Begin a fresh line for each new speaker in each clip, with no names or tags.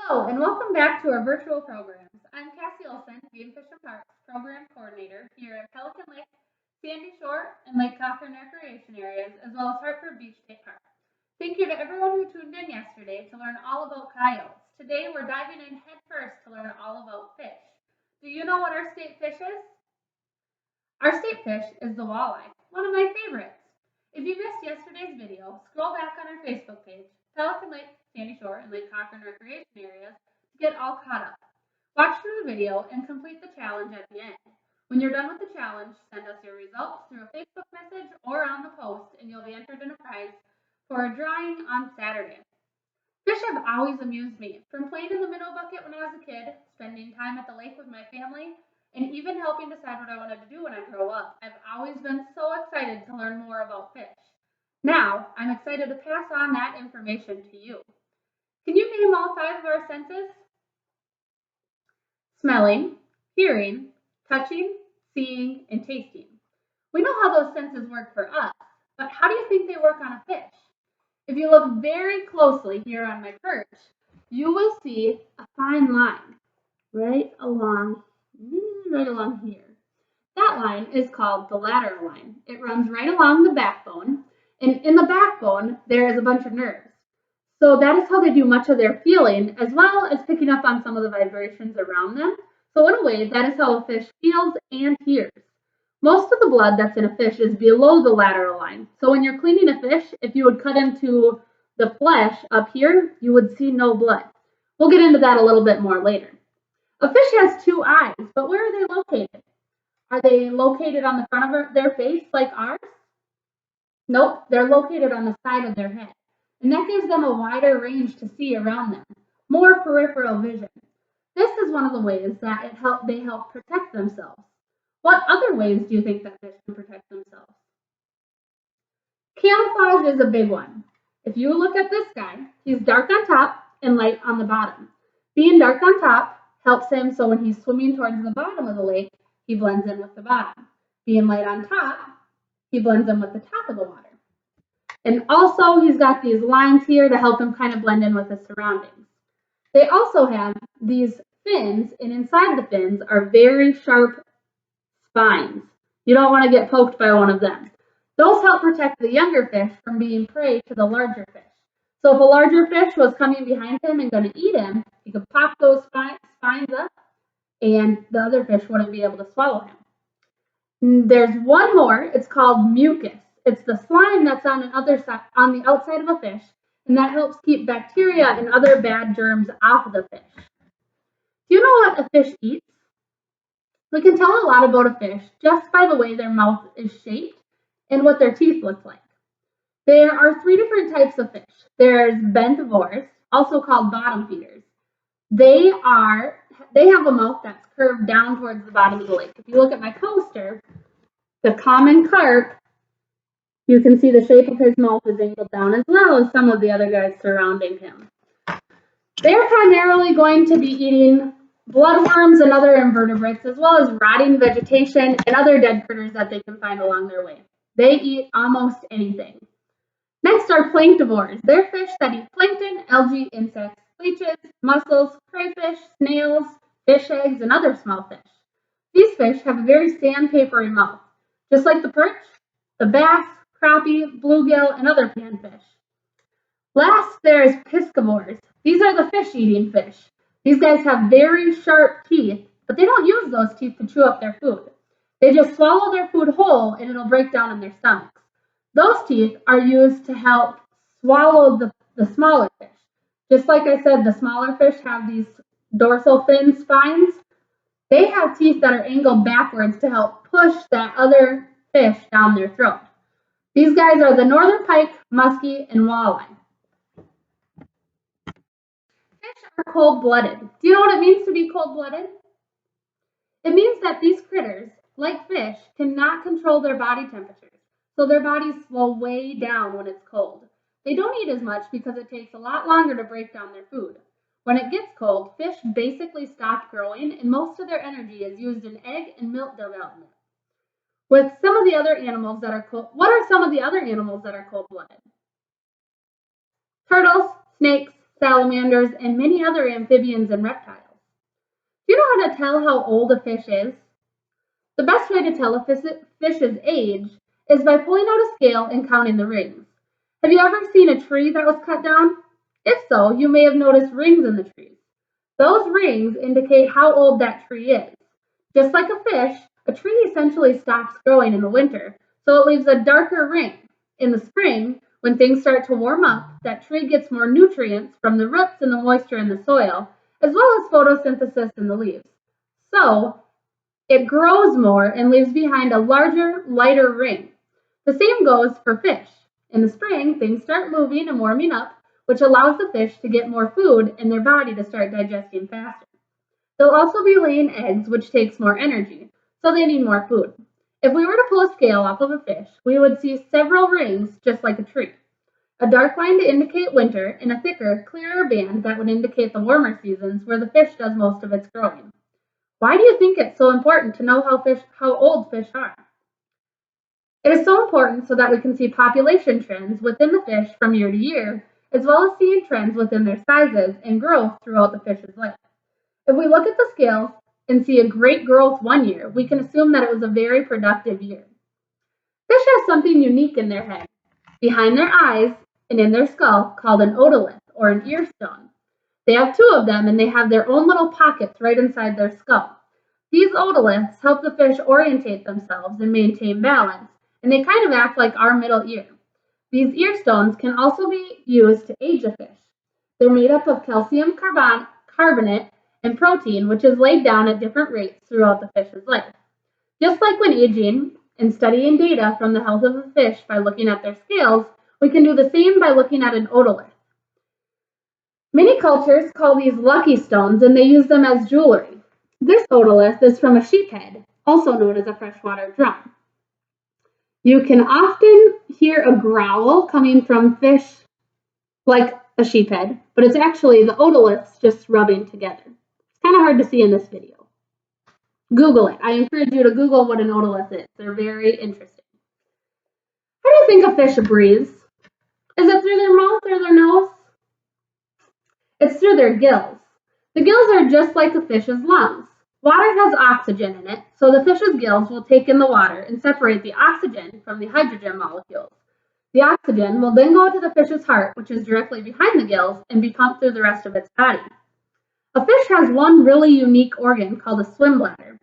Hello, and welcome back to our virtual programs. I'm Cassie Olson, Game Fish and Parks Program Coordinator here at Pelican Lake, Sandy Shore, and Lake Cochran Recreation Areas, as well as Hartford Beach State Park. Thank you to everyone who tuned in yesterday to learn all about coyotes. Today we're diving in head first to learn all about fish. Do you know what our state fish is? Our state fish is the walleye, one of my favorites. If you missed yesterday's video, scroll back on our Facebook page, Pelican Lake, Sandy Shore, and Lake Cochran Recreation Areas to get all caught up. Watch through the video and complete the challenge at the end. When you're done with the challenge, send us your results through a Facebook message or on the post, and you'll be entered in a prize for a drawing on Saturday. Fish have always amused me, from playing in the minnow bucket when I was a kid, spending time at the lake with my family, and even helping decide what I wanted to do when I grow up. I've always been so excited to learn more about fish. Now, I'm excited to pass on that information to you. Can you name all 5 of our senses? Smelling, hearing, touching, seeing, and tasting. We know how those senses work for us, but how do you think they work on a fish? If you look very closely here on my perch, you will see a fine line right along here. That line is called the lateral line. It runs right along the backbone, and in the backbone, there is a bunch of nerves. So that is how they do much of their feeling, as well as picking up on some of the vibrations around them. So in a way, that is how a fish feels and hears. Most of the blood that's in a fish is below the lateral line. So when you're cleaning a fish, if you would cut into the flesh up here, you would see no blood. We'll get into that a little bit more later. A fish has 2 eyes, but where are they located? Are they located on the front of their face like ours? Nope, they're located on the side of their head. And that gives them a wider range to see around them, more peripheral vision. This is one of the ways that they help protect themselves. What other ways do you think that fish can protect themselves? Camouflage is a big one. If you look at this guy, he's dark on top and light on the bottom. Being dark on top helps him so when he's swimming towards the bottom of the lake, he blends in with the bottom. Being light on top, he blends in with the top of the water. And also, he's got these lines here to help him kind of blend in with the surroundings. They also have these fins, and inside the fins are very sharp spines. You don't want to get poked by one of them. Those help protect the younger fish from being prey to the larger fish. So if a larger fish was coming behind him and going to eat him, he could pop those spines up, and the other fish wouldn't be able to swallow him. There's one more. It's called mucus. It's the slime that's on the outside of a fish, and that helps keep bacteria and other bad germs off of the fish. Do you know what a fish eats? We can tell a lot about a fish just by the way their mouth is shaped and what their teeth look like. There are 3 different types of fish. There's benthivores, also called bottom feeders. They have a mouth that's curved down towards the bottom of the lake. If you look at my poster, the common carp, you can see the shape of his mouth is angled down as well as some of the other guys surrounding him. They're primarily going to be eating bloodworms and other invertebrates, as well as rotting vegetation and other dead critters that they can find along their way. They eat almost anything. Next are planktivores. They're fish that eat plankton, algae, insects, leeches, mussels, crayfish, snails, fish eggs, and other small fish. These fish have a very sandpapery mouth, just like the perch, the bass, crappie, bluegill, and other panfish. Last, there's piscivores. These are the fish-eating fish. These guys have very sharp teeth, but they don't use those teeth to chew up their food. They just swallow their food whole, and it'll break down in their stomachs. Those teeth are used to help swallow the smaller fish. Just like I said, the smaller fish have these dorsal fin spines. They have teeth that are angled backwards to help push that other fish down their throat. These guys are the northern pike, muskie, and walleye. Fish are cold-blooded. Do you know what it means to be cold-blooded? It means that these critters, like fish, cannot control their body temperatures, so their bodies slow way down when it's cold. They don't eat as much because it takes a lot longer to break down their food. When it gets cold, fish basically stop growing, and most of their energy is used in egg and milk development. With some of the other animals that are cold, what are some of the other animals that are cold-blooded? Turtles, snakes, salamanders, and many other amphibians and reptiles. Do you know how to tell how old a fish is? The best way to tell a fish's age is by pulling out a scale and counting the rings. Have you ever seen a tree that was cut down? If so, you may have noticed rings in the trees. Those rings indicate how old that tree is. Just like a fish, a tree essentially stops growing in the winter, so it leaves a darker ring. In the spring, when things start to warm up, that tree gets more nutrients from the roots and the moisture in the soil, as well as photosynthesis in the leaves. So, it grows more and leaves behind a larger, lighter ring. The same goes for fish. In the spring, things start moving and warming up, which allows the fish to get more food and their body to start digesting faster. They'll also be laying eggs, which takes more energy, so they need more food. If we were to pull a scale off of a fish, we would see several rings just like a tree. A dark line to indicate winter and a thicker, clearer band that would indicate the warmer seasons where the fish does most of its growing. Why do you think it's so important to know how old fish are? It is so important so that we can see population trends within the fish from year to year, as well as seeing trends within their sizes and growth throughout the fish's life. If we look at the scales and see a great growth one year, we can assume that it was a very productive year. Fish have something unique in their head, behind their eyes and in their skull, called an otolith, or an ear stone. They have two of them, and they have their own little pockets right inside their skull. These otoliths help the fish orientate themselves and maintain balance, and they kind of act like our middle ear. These ear stones can also be used to age a fish. They're made up of calcium carbonate and protein, which is laid down at different rates throughout the fish's life. Just like when aging and studying data from the health of a fish by looking at their scales, we can do the same by looking at an otolith. Many cultures call these lucky stones, and they use them as jewelry. This otolith is from a sheephead, also known as a freshwater drum. You can often hear a growl coming from fish like a sheephead, but it's actually the otoliths just rubbing together. It's kind of hard to see in this video. Google it. I encourage you to Google what an otolith is. They're very interesting. How do you think a fish breathes? Is it through their mouth or their nose? It's through their gills. The gills are just like a fish's lungs. Water has oxygen in it, so the fish's gills will take in the water and separate the oxygen from the hydrogen molecules. The oxygen will then go to the fish's heart, which is directly behind the gills, and be pumped through the rest of its body. A fish has one really unique organ called a swim bladder.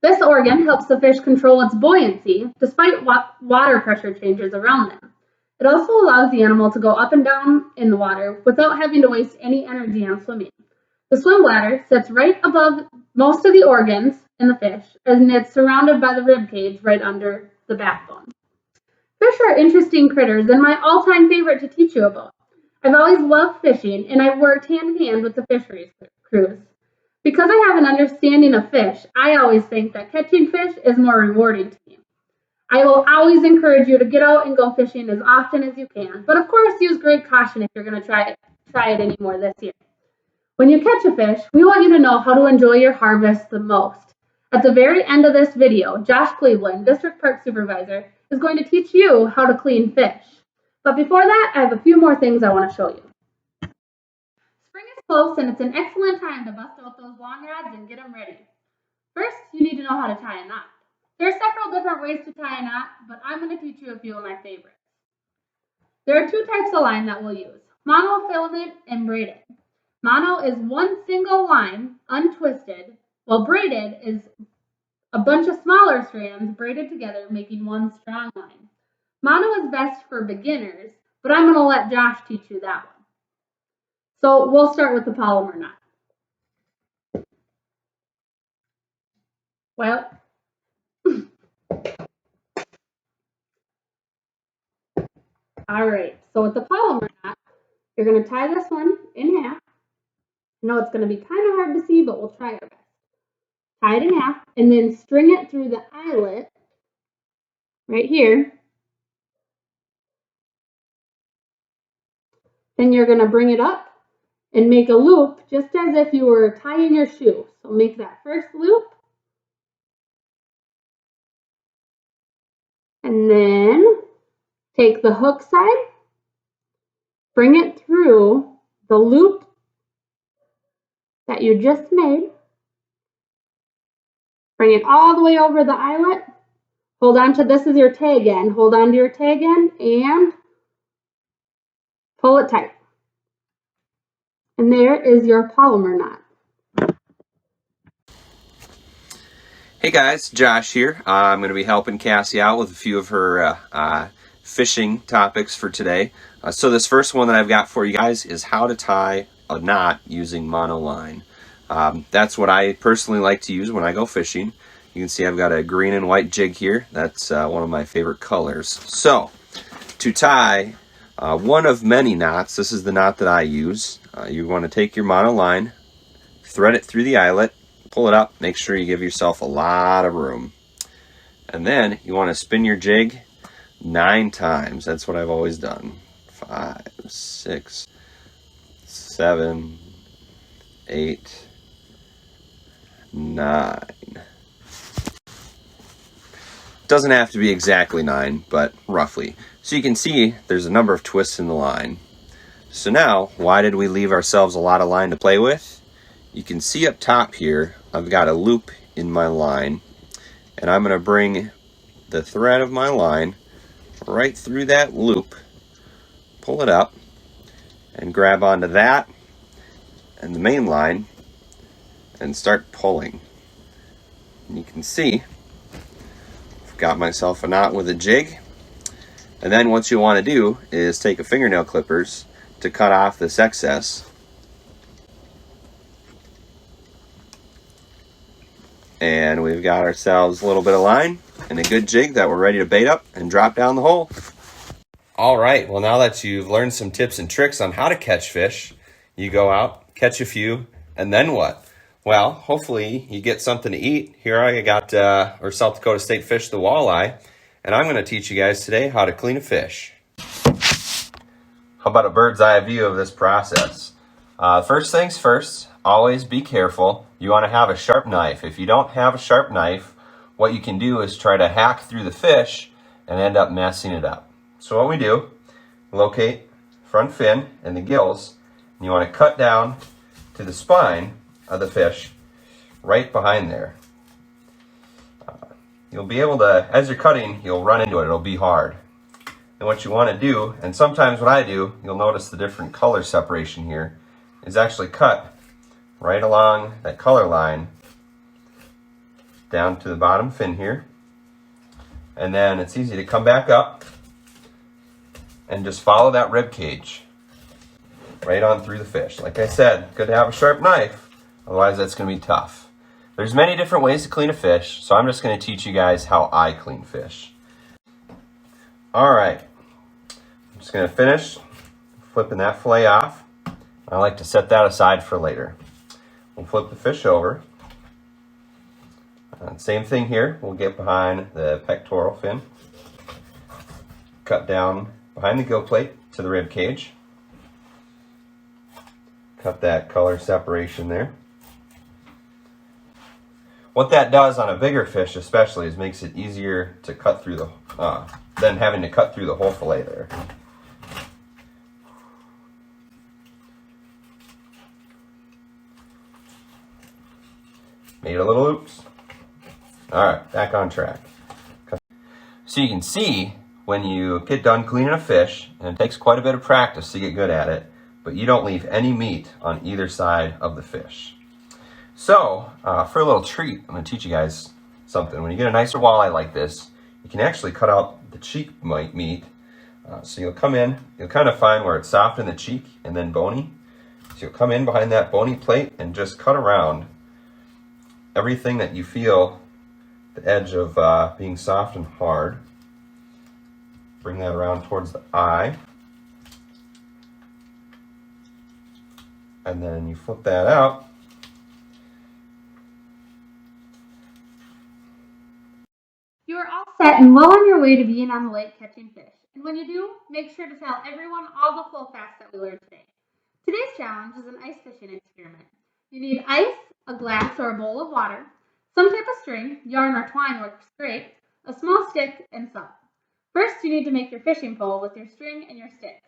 This organ helps the fish control its buoyancy despite water pressure changes around them. It also allows the animal to go up and down in the water without having to waste any energy on swimming. The swim bladder sits right above most of the organs in the fish, and it's surrounded by the rib cage right under the backbone. Fish are interesting critters and my all-time favorite to teach you about. I've always loved fishing, and I've worked hand in hand with the fisheries crews. Because I have an understanding of fish, I always think that catching fish is more rewarding to me. I will always encourage you to get out and go fishing as often as you can, but of course use great caution if you're going to try it anymore this year. When you catch a fish, we want you to know how to enjoy your harvest the most. At the very end of this video, Josh Cleveland, District Park Supervisor, is going to teach you how to clean fish. But before that, I have a few more things I want to show you. Spring is close, and it's an excellent time to bust out those long rods and get them ready. First, you need to know how to tie a knot. There are several different ways to tie a knot, but I'm going to teach you a few of my favorites. There are two types of line that we'll use, monofilament and braided. Mono is one single line, untwisted, while braided is a bunch of smaller strands braided together, making one strong line. Mono is best for beginners, but I'm going to let Josh teach you that one. So we'll start with the polymer knot. Well, all right, so with the polymer knot, you're going to tie this one in half. I know it's going to be kind of hard to see, but we'll try our best. Tie it in half and then string it through the eyelet right here. Then you're going to bring it up and make a loop just as if you were tying your shoe. So make that first loop. And then take the hook side, bring it through the loop that you just made. Bring it all the way over the eyelet. Hold on to this as your tag end. Hold on to your tag end and pull it tight. And there is your Palomar knot.
Hey guys, Josh here. I'm going to be helping Cassie out with a few of her fishing topics for today. So this first one that I've got for you guys is how to tie a knot using monoline. That's what I personally like to use when I go fishing. You can see I've got a green and white jig here. That's one of my favorite colors. So to tie one of many knots, this is the knot that I use. You want to take your monoline, thread it through the eyelet, pull it up, make sure you give yourself a lot of room. And then you want to spin your jig 9 times. That's what I've always done. 5, 6, 7, 8, 9. Doesn't have to be exactly 9, but roughly. So you can see there's a number of twists in the line. So now, why did we leave ourselves a lot of line to play with? You can see up top here, I've got a loop in my line, and I'm going to bring the thread of my line right through that loop, pull it up, and grab onto that and the main line, and start pulling. And you can see, I've got myself a knot with a jig, and then what you want to do is take a fingernail clippers to cut off this excess. And we've got ourselves a little bit of line and a good jig that we're ready to bait up and drop down the hole. All right, well now that you've learned some tips and tricks on how to catch fish, you go out, catch a few, and then what? Well, hopefully you get something to eat. Here I got our South Dakota State fish, the walleye, and I'm going to teach you guys today how to clean a fish. How about a bird's eye view of this process? First things first, always be careful. You want to have a sharp knife. If you don't have a sharp knife, what you can do is try to hack through the fish and end up messing it up. So what we do, locate front fin and the gills, and you want to cut down to the spine of the fish right behind there. You'll be able to, as you're cutting, you'll run into it. It'll be hard. And what you want to do, and sometimes what I do, you'll notice the different color separation here, is actually cut right along that color line down to the bottom fin here. And then it's easy to come back up and just follow that rib cage right on through the fish. Like I said, good to have a sharp knife, otherwise that's going to be tough. There's many different ways to clean a fish, so I'm just going to teach you guys how I clean fish. All right, I'm just going to finish flipping that fillet off. I like to set that aside for later. We'll flip the fish over. Same thing here. We'll get behind the pectoral fin. Cut down behind the gill plate to the rib cage. Cut that color separation there. What that does on a bigger fish especially is makes it easier to cut through the, than having to cut through the whole fillet there. Made a little oops. All right, back on track. So you can see when you get done cleaning a fish, and it takes quite a bit of practice to get good at it, but you don't leave any meat on either side of the fish. So for a little treat, I'm going to teach you guys something. When you get a nicer walleye like this, you can actually cut out the cheek meat. So you'll come in, you'll kind of find where it's soft in the cheek and then bony. So you'll come in behind that bony plate and just cut around everything that you feel the edge of being soft and hard. Bring that around towards the eye. And then you flip that out.
You are all set and well on your way to being on the lake catching fish. And when you do, make sure to tell everyone all the cool facts that we learned today. Today's challenge is an ice fishing experiment. You need ice, a glass or a bowl of water, some type of string, yarn or twine works great, a small stick, and salt. First, you need to make your fishing pole with your string and your stick.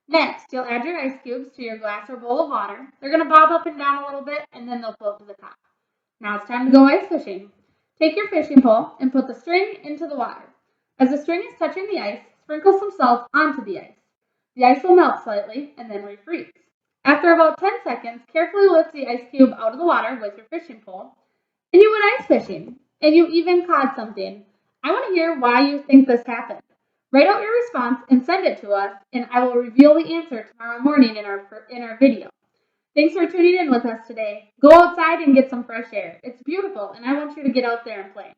Next, you'll add your ice cubes to your glass or bowl of water. They're going to bob up and down a little bit, and then they'll float to the top. Now it's time to go ice fishing. Take your fishing pole and put the string into the water. As the string is touching the ice, sprinkle some salt onto the ice. The ice will melt slightly and then refreeze. After about 10 seconds, carefully lift the ice cube out of the water with your fishing pole, and you went ice fishing, and you even caught something. I want to hear why you think this happened. Write out your response and send it to us, and I will reveal the answer tomorrow morning in our video. Thanks for tuning in with us today. Go outside and get some fresh air. It's beautiful, and I want you to get out there and play.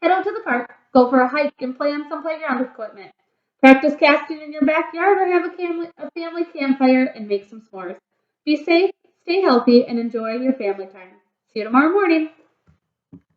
Head out to the park, go for a hike, and play on some playground equipment. Practice casting in your backyard or have a family campfire and make some s'mores. Be safe, stay healthy, and enjoy your family time. See you tomorrow morning.